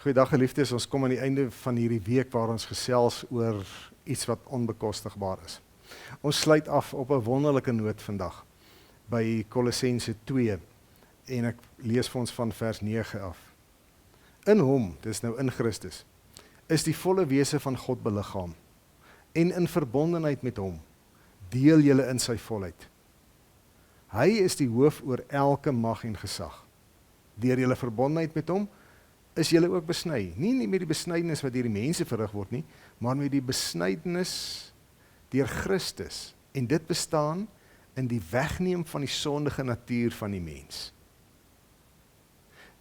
Goeiedag geliefdes, ons kom aan die einde van hierdie week waar ons gesels oor iets wat onbekostigbaar is. Ons sluit af op 'n wonderlike noot vandag by Kolossense 2 en ek lees vir ons van vers 9 af. In hom, dis nou in Christus, is die volle wese van God beliggaam en in verbondenheid met hom deel julle in sy volheid. Hy is die hoof oor elke mag en gesag. Deur julle verbondenheid met hom is julle ook besny. Nie met die besnydenis wat deur die mense verrig word nie, maar met die besnydenis deur Christus. En dit bestaan in die wegneem van die sondige natuur van die mens.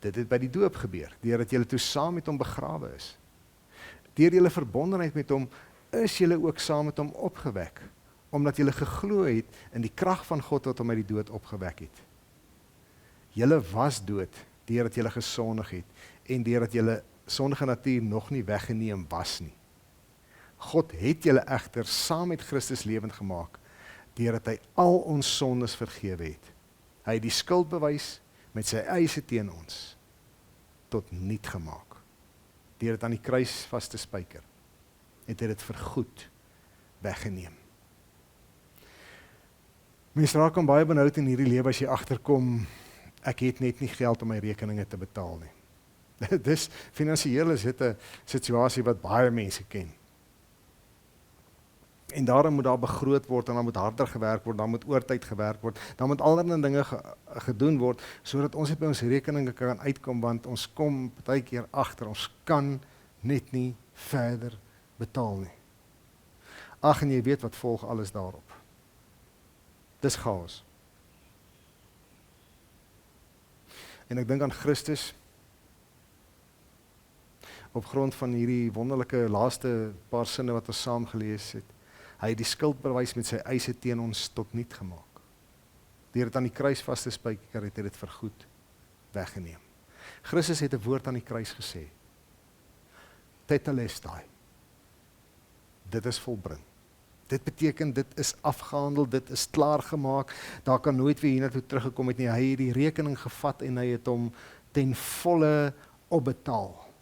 Dit het by die doop gebeur, deurdat julle toe saam met hom begrawe is. Deur julle verbondenheid met hom is julle ook saam met hom opgewek, omdat julle geglo het in die krag van God wat hom uit die dood opgewek het. Julle was dood deurdat julle gesondig het en deurdat julle sondige natuur nog nie weggeneem was nie. God het julle egter saam met Christus lewend gemaak, deurdat hy al ons sondes vergewe het. Hy het die skuldbewys met sy eise teen ons tot niet gemaak. Deur dit aan die kruis vas te spyker, het hy dit vergoed weggeneem. Mens raak hom baie benoud in hierdie lewe as jy agterkom, ek het net nie geld om my rekeninge te betaal nie. Dis finansiëel is dit 'n situasie wat baie mense ken. En daarom moet daar begroot word, en dan moet harder gewerk word, dan moet oortyd gewerk word, dan moet allerlei dinge gedoen word, sodat ons net by ons rekeninge kan uitkom, want ons kom partykeer agter, ons kan net nie verder betaal nie. Ag, en jy weet wat volg alles daarop. Dis chaos. En ek dink aan Christus, op grond van hierdie wonderlike laaste paar sinne wat ons saam gelees het. Hy het die skuldbewys met sy eise teen ons tot niet gemaak. Deur dit aan die kruis vas te spyker, het hy dit vergoed weggeneem. Christus het 'n woord aan die kruis gesê. Tetelestai. Dit is volbring. Dit beteken, dit is afgehandel, dit is klaargemaak, daar kan nooit weer hiernatoe teruggekom het nie. Hy het die rekening gevat en hy het hom ten volle opbetaal.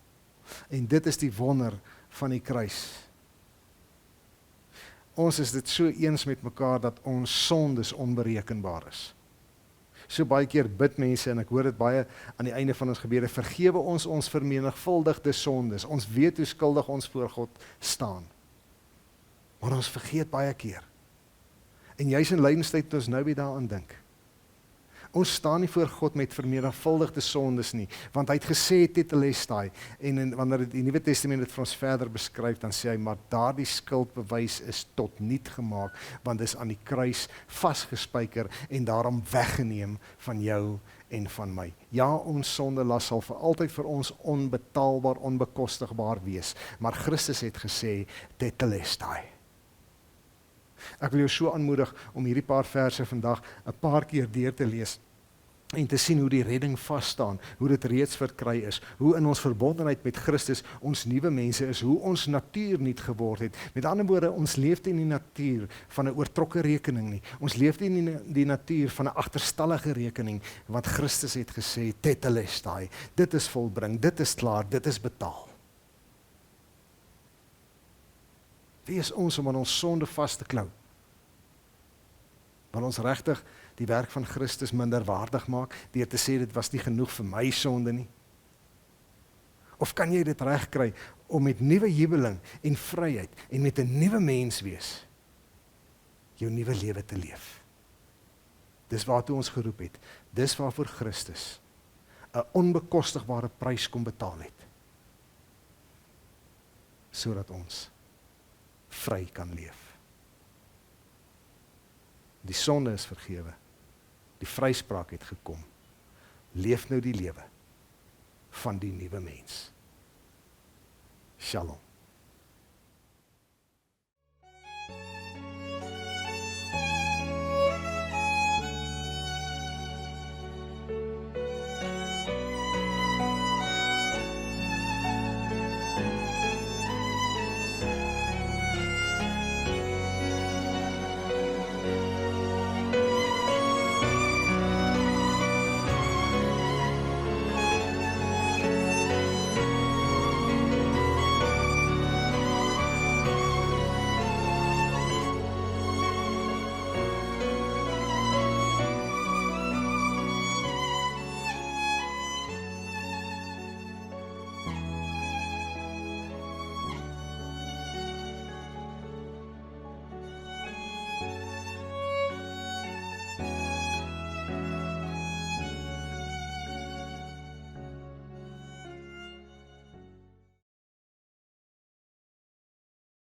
En dit is die wonder van die kruis. Ons is dit so eens met mekaar dat ons sondes onberekenbaar is. So baie keer bid mense, en ek hoor dit baie aan die einde van ons gebede, vergewe ons vermenigvuldigde sondes. Ons weet hoe skuldig ons voor God staan. Maar ons vergeet baie keer. En juis in lydenstyd het ons nou weer daaraan dink. Ons staan nie voor God met vermenigvuldigde sondes nie, want hy het gesê tetelestai, en wanneer die Nuwe Testament dit vir ons verder beskryf, dan sê hy, maar daardie skuldbewys is tot niet gemaak, want dis aan die kruis vasgespyker en daarom weggeneem van jou en van my. Ja, ons sondelas sal vir altyd vir ons onbetaalbaar, onbekostigbaar wees, maar Christus het gesê tetelestai. Ek wil jou so aanmoedig om hierdie paar verse vandag 'n paar keer deur te lees en te sien hoe die redding vasstaan, hoe dit reeds verkry is, hoe in ons verbondenheid met Christus ons nuwe mense is, hoe ons natuur nuut geword het. Met ander woorde, ons leef nie in die natuur van 'n oortrokke rekening nie. Ons leef nie in die natuur van 'n agterstallige rekening, want Christus het gesê tetelestai. Dit is volbring, dit is klaar, dit is betaal. Wie is ons om aan ons sonde vas te klou? Want ons regtig die werk van Christus minderwaardig maak, deur te sê dit was nie genoeg vir my sonde nie? Of kan jy dit regkry om met nuwe jubeling en vryheid en met 'n nuwe mens wees, jou nuwe lewe te leef? Dis waartoe ons geroep het. Dis waarvoor Christus 'n onbekostigbare prys kom betaal het, sodat ons vry kan leef. Die sonde is vergewe. Die vryspraak het gekom. Leef nou die lewe van die nuwe mens. Shalom.